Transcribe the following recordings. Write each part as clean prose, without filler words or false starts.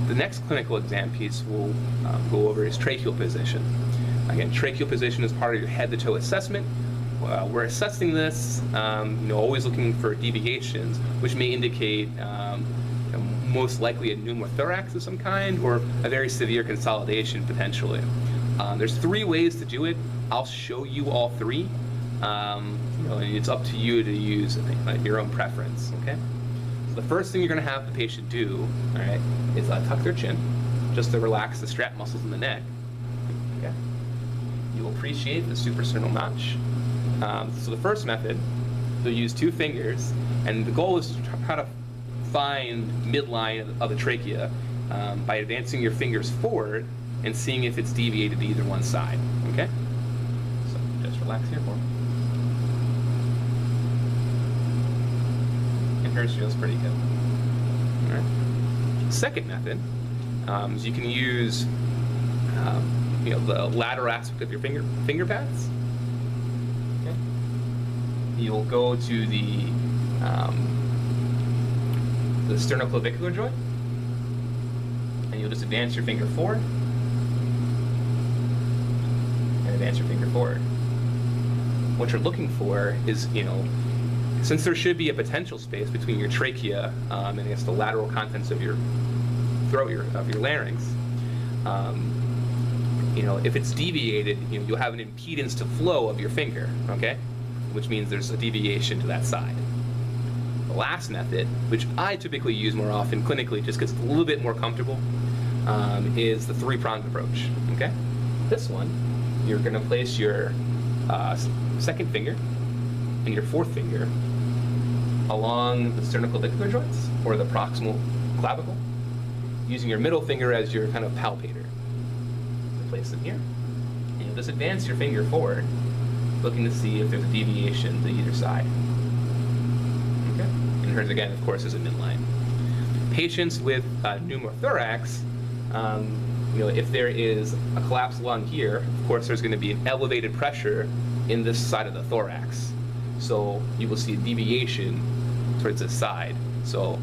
The next clinical exam piece we'll go over is tracheal position. Again, tracheal position is part of your head-to-toe assessment. We're assessing this, always looking for deviations, which may indicate most likely a pneumothorax of some kind or a very severe consolidation potentially. There's 3 ways to do it. I'll show you all 3. And it's up to you to use your own preference. Okay. So the first thing you're going to have the patient do, all right, is tuck their chin, just to relax the strap muscles in the neck. Okay. You will appreciate the suprasternal notch. So the first method, they'll use 2 fingers, and the goal is to try to find midline of the trachea by advancing your fingers forward and seeing if it's deviated to either one side. Okay? So just relax here for me. And hers feels pretty good. All right. Second method is you can use the lateral aspect of your finger pads. Okay. You'll go to the sternoclavicular joint, and you'll just advance your finger forward, and advance your finger forward. What you're looking for is, since there should be a potential space between your trachea and I guess the lateral contents of your throat, of your larynx, if it's deviated, you'll have an impedance to flow of your finger, okay? Which means there's a deviation to that side. The last method, which I typically use more often clinically just because it's a little bit more comfortable, is the 3-pronged approach, okay? This one, you're going to place your second finger and your 4th finger along the sternoclavicular joints or the proximal clavicle, using your middle finger as your kind of palpator. Place them here, and you'll just advance your finger forward, looking to see if there's a deviation to either side. Okay? And hers again, of course, is a midline. Patients with pneumothorax, if there is a collapsed lung here, of course, there's going to be an elevated pressure in this side of the thorax. So you will see a deviation towards this side. So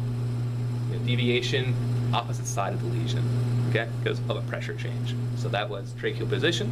deviation, opposite side of the lesion. Okay, because of a pressure change. So that was tracheal position.